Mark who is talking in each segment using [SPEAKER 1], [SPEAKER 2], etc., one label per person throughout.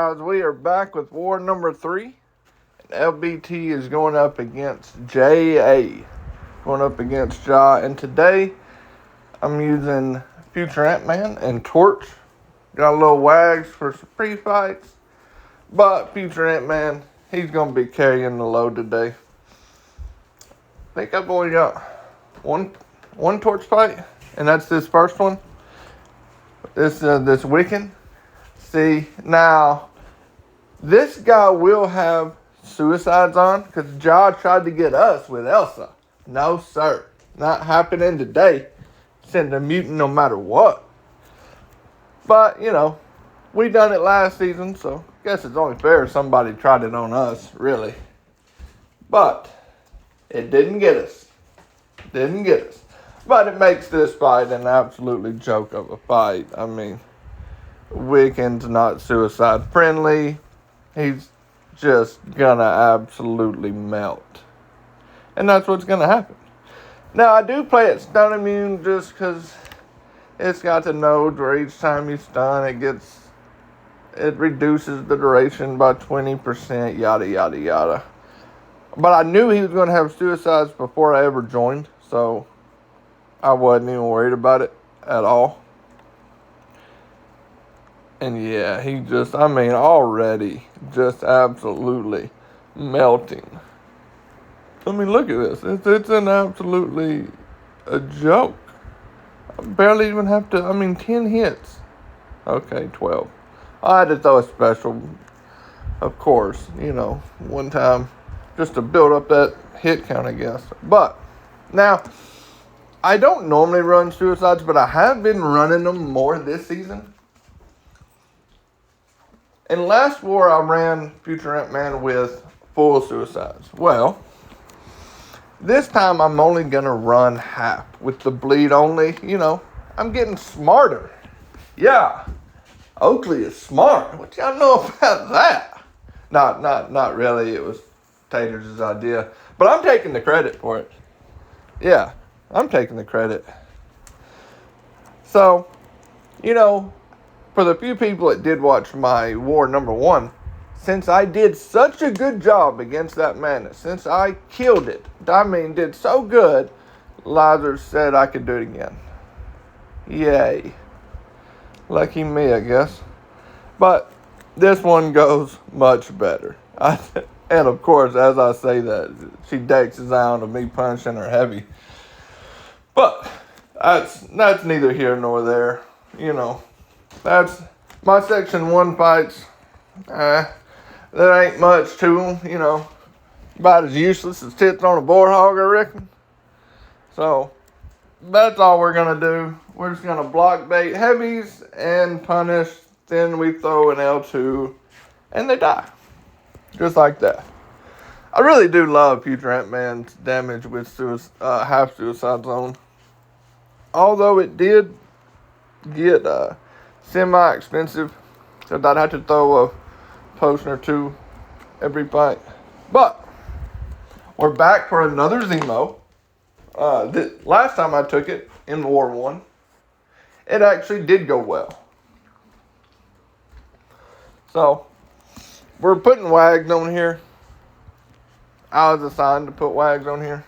[SPEAKER 1] guys? We are back with war number 3. LVT is going up against JA. Going up against Ja. And today, I'm using Future AntMan and Torch. Got a little Wags for some pre-fights. But Future AntMan, he's going to be carrying the load today. I think I've only got one Torch fight. And that's this first one. This Wiccan. See, now, this guy will have suicides on because Ja tried to get us with Elsa. No, sir. Not happening today. Send a mutant no matter what. But, you know, we done it last season, so I guess it's only fair if somebody tried it on us, really. But it didn't get us. Didn't get us. But it makes this fight an absolutely joke of a fight. I mean, Wiccan's not suicide friendly. He's just gonna absolutely melt. And that's what's gonna happen. Now, I do play it stun immune just because it's got the node where each time you stun, it reduces the duration by 20%, yada, yada, yada. But I knew he was going to have suicides before I ever joined, so I wasn't even worried about it at all. And yeah, he just, I mean, already just absolutely melting. I mean, look at this. It's an absolutely a joke. I barely even have to, 10 hits. Okay, 12. I had to throw a special, of course, one time just to build up that hit count, I guess. But now, I don't normally run suicides, but I have been running them more this season. In last war, I ran Future AntMan with full suicides. Well, this time I'm only going to run half with the bleed only. I'm getting smarter. Yeah, Oakley is smart. What y'all know about that? Not really. It was Taters' idea. But I'm taking the credit for it. Yeah, I'm taking the credit. So, for the few people that did watch my war number 1, since I did such a good job against that madness, since I killed it, did so good, Lazarus said I could do it again. Yay. Lucky me, I guess. But this one goes much better. And of course, as I say that, she dexes out of me punching her heavy. But that's neither here nor there. That's my section 1 fights. There ain't much to them, about as useless as tits on a boar hog, I reckon. So, that's all we're going to do. We're just going to block bait heavies and punish. Then we throw an L2 and they die. Just like that. I really do love Future AntMan's damage with half suicide zone. Although it did get semi-expensive, so I'd have to throw a potion or 2 every fight. But we're back for another Zemo. Last time I took it in War 1, it actually did go well. So we're putting Wags on here. I was assigned to put Wags on here.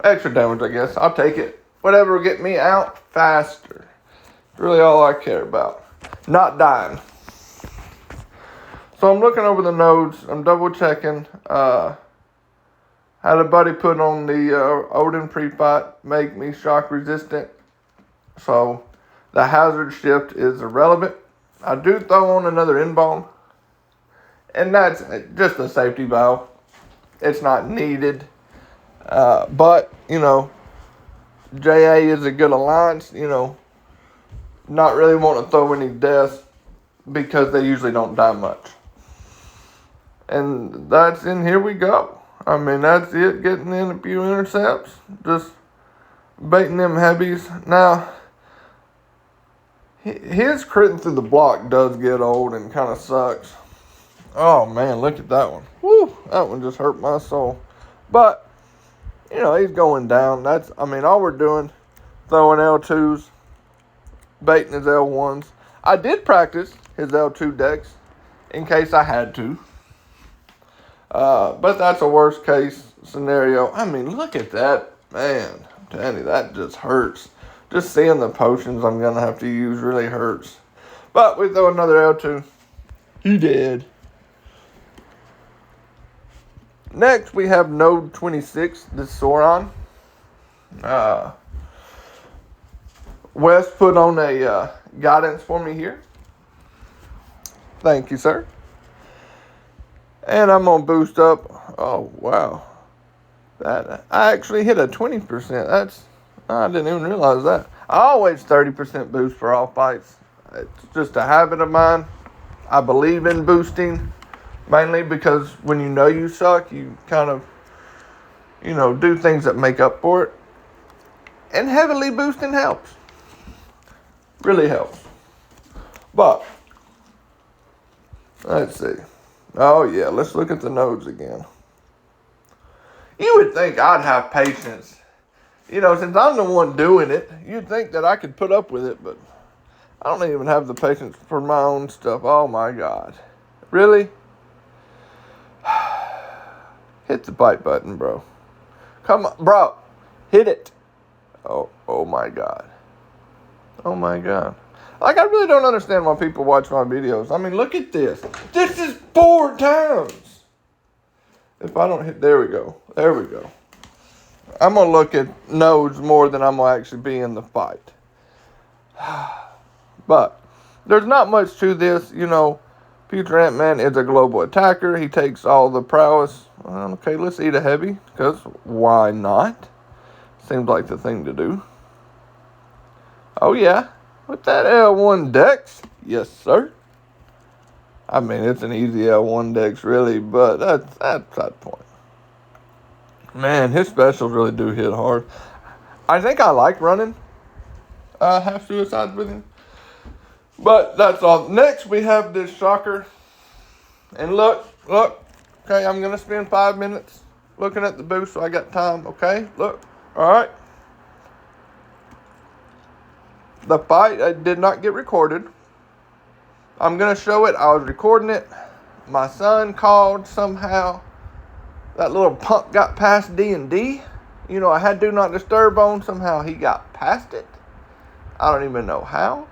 [SPEAKER 1] Extra damage, I guess. I'll take it. Whatever will get me out faster. Really all I care about. Not dying. So I'm looking over the nodes. I'm double checking. Had a buddy put on the Odin pre-fight, make me shock resistant. So the hazard shift is irrelevant. I do throw on another inbone. And that's just a safety valve. It's not needed. But, JA is a good alliance, not really want to throw any deaths because they usually don't die much. And here we go. That's it, getting in a few intercepts, just baiting them heavies. Now, his critting through the block does get old and kind of sucks. Oh man, look at that one. Woo, that one just hurt my soul. But, he's going down. All we're doing, throwing L2s, baiting his L1s. I did practice his L2 decks in case I had to. But that's a worst case scenario. I mean, look at that. Man, I'm telling you, that just hurts. Just seeing the potions I'm going to have to use really hurts. But we throw another L2. He did. Next, we have Node 26, this Sauron. Wes put on a guidance for me here. Thank you, sir. And I'm going to boost up. Oh, wow. I actually hit a 20%. I didn't even realize that. I always 30% boost for all fights. It's just a habit of mine. I believe in boosting, mainly because when you know you suck, you kind of, do things that make up for it. And heavily boosting helps. Really helps. But, let's see. Oh, yeah, let's look at the nodes again. You would think I'd have patience. Since I'm the one doing it, you'd think that I could put up with it, but I don't even have the patience for my own stuff. Oh, my God. Really? Hit the bite button, bro. Come on, bro. Hit it. Oh, my God. Oh, my God. I really don't understand why people watch my videos. I mean, look at this. This is 4 times. If I don't hit, there we go. There we go. I'm going to look at nodes more than I'm going to actually be in the fight. But there's not much to this. Future AntMan is a global attacker. He takes all the prowess. Okay, let's eat a heavy, because why not? Seems like the thing to do. Oh, yeah. With that L1 Dex, yes, sir. I mean, it's an easy L1 Dex, really, but that's that point. Man, his specials really do hit hard. I think I like running half suicides with him. But that's all. Next, we have this shocker. And look. Okay, I'm going to spend 5 minutes looking at the boost, so I got time, okay? Look, all right. The fight did not get recorded. I'm going to show it. I was recording it. My son called somehow. That little punk got past D&D. I had Do Not Disturb on. Somehow he got past it. I don't even know how.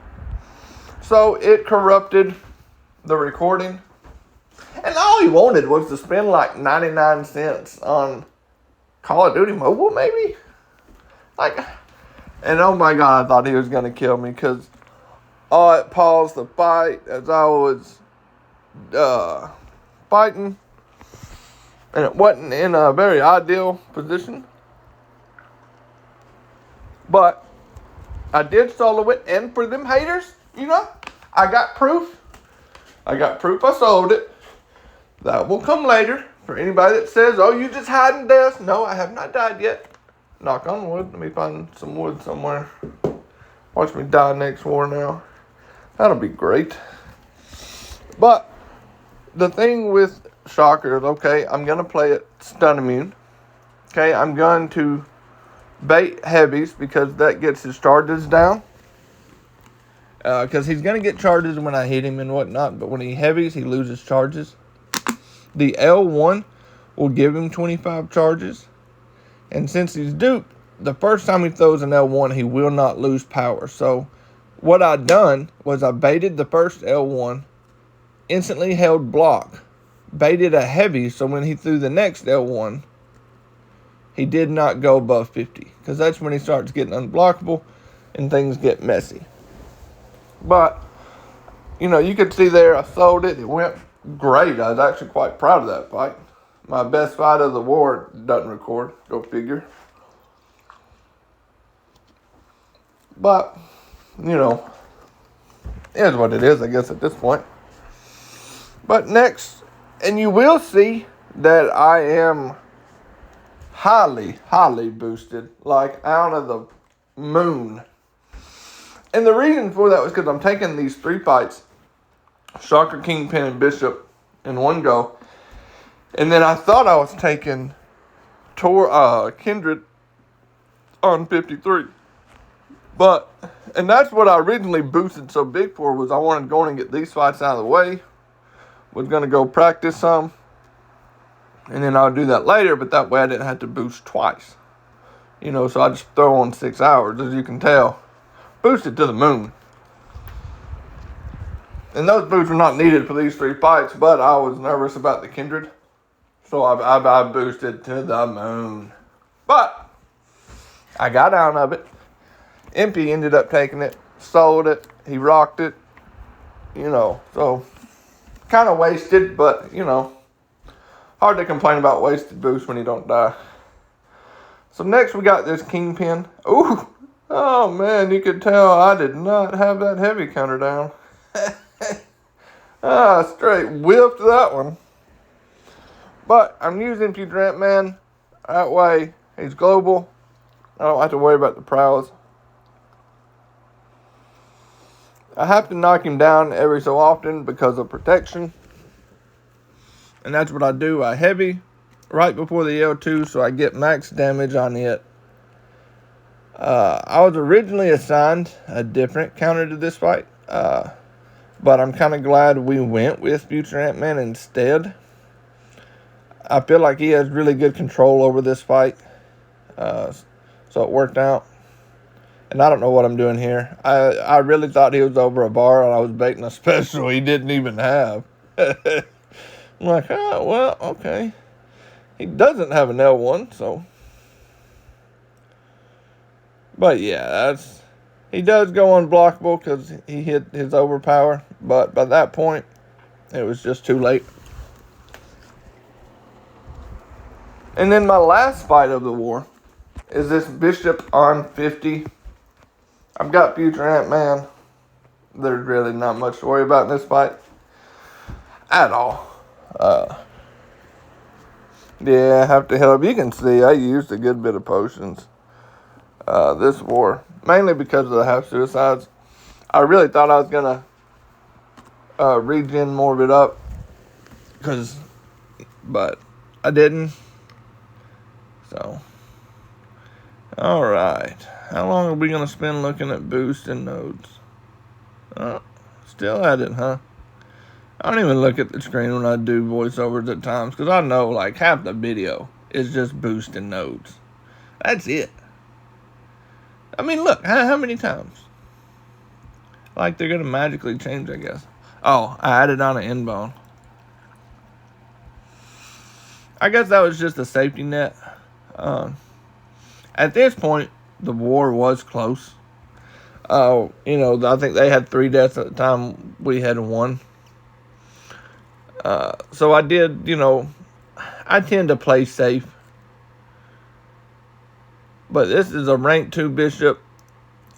[SPEAKER 1] So it corrupted the recording. And all he wanted was to spend like 99 cents on Call of Duty Mobile, maybe? And oh my God, I thought he was going to kill me because it paused the fight as I was fighting. And it wasn't in a very ideal position. But I did solo it. And for them haters, I got proof. I sold it. That will come later. For anybody that says, oh, you just hiding death. No, I have not died yet. Knock on wood. Let me find some wood somewhere. Watch me die next war now. That'll be great. But the thing with Shocker is, okay, I'm going to play it stun immune. Okay, I'm going to bait heavies because that gets his charges down. Because he's going to get charges when I hit him and whatnot. But when he heavies, he loses charges. The L1 will give him 25 charges. And since he's duped, the first time he throws an L1, he will not lose power. So what I done was I baited the first L1, instantly held block, baited a heavy, so when he threw the next L1, he did not go above 50. Because that's when he starts getting unblockable and things get messy. But, you could see there, I sold it. It went great. I was actually quite proud of that fight. My best fight of the war doesn't record. Go figure. But, it is what it is, I guess, at this point. But next, and you will see that I am highly, highly boosted, like out of the moon. And the reason for that was because I'm taking these 3 fights, Shocker, Kingpin, and Bishop, in one go. And then I thought I was taking Kindred on 53. But And that's what I originally boosted so big for, was I wanted to go in and get these fights out of the way. Was going to go practice some. And then I'll do that later, but that way I didn't have to boost twice. You know, so I just throw on 6 hours, as you can tell. Boosted to the moon. And those boosts were not needed for these 3 fights, but I was nervous about the Kindred. So I boosted to the moon. But I got out of it. MP ended up taking it, sold it, he rocked it. You know, so kind of wasted, but, you know, hard to complain about wasted boosts when you don't die. So next we got this Kingpin. Ooh, oh man, you could tell I did not have that heavy counter down. Straight whipped that one. But I'm using future AntMan. That way, he's global. I don't have to worry about the prowess. I have to knock him down every so often because of protection. And that's what I do. I heavy right before the L2 so I get max damage on it. I was originally assigned a different counter to this fight. But I'm kind of glad we went with future AntMan instead. I feel like he has really good control over this fight. So it worked out. And I don't know what I'm doing here. I really thought he was over a bar and I was baiting a special he didn't even have. I'm like, oh, well, okay. He doesn't have an L1, so. But yeah, he does go unblockable because he hit his overpower. But by that point, it was just too late. And then my last fight of the war is this Bishop on 50. I've got future AntMan. There's really not much to worry about in this fight at all. Yeah, I have to help. You can see I used a good bit of potions this war, mainly because of the half suicides. I really thought I was gonna regen more of it up, but I didn't. So, all right. How long are we gonna spend looking at boost and nodes? Still at it, huh? I don't even look at the screen when I do voiceovers at times because I know like half the video is just boost and nodes. That's it. I mean, look, how many times? Like they're gonna magically change, I guess. Oh, I added on an end bone. I guess that was just a safety net. At this point, the war was close. You know, I think they had 3 deaths at the time. We had 1. So I did, you know, I tend to play safe. But this is a rank 2 bishop.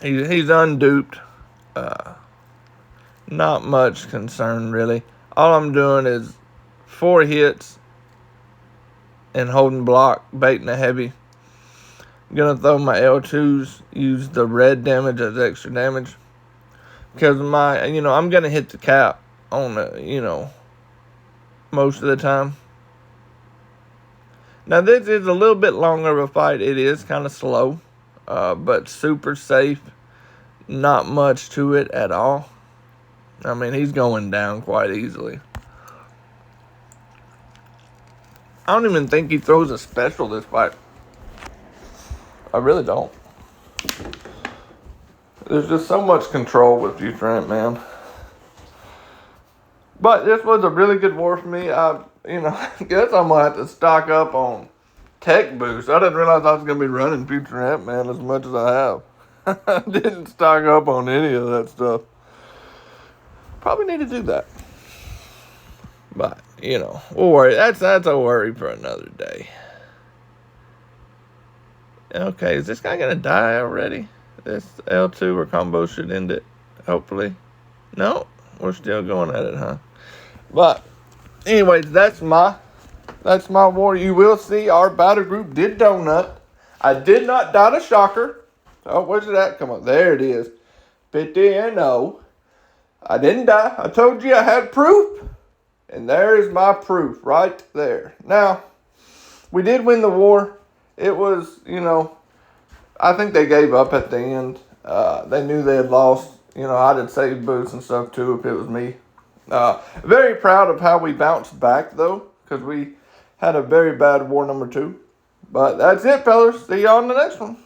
[SPEAKER 1] He's unduped. Not much concern, really. All I'm doing is 4 hits and holding block, baiting a heavy. I'm going to throw my L2s, use the red damage as extra damage. Because I'm going to hit the cap on the, most of the time. Now, this is a little bit longer of a fight. It is kind of slow, but super safe. Not much to it at all. I mean, he's going down quite easily. I don't even think he throws a special this fight. I really don't. There's just so much control with future AntMan. But this was a really good war for me. I guess I'm going to have to stock up on tech boost. I didn't realize I was going to be running future AntMan as much as I have. I didn't stock up on any of that stuff. Probably need to do that. But, we'll worry. That's a worry for another day. Okay, is this guy going to die already? This L2 or combo should end it, hopefully. No, we're still going at it, huh? But, anyways, that's my war. You will see our battle group did donut. I did not die to shocker. Oh, where's it at? Come on, there it is. 50-0. I didn't die. I told you I had proof. And there is my proof right there. Now, we did win the war. It was, I think they gave up at the end. They knew they had lost. You know, I'd have saved boots and stuff too if it was me. Very proud of how we bounced back though, because we had a very bad war number 2. But that's it, fellas. See y'all on the next one.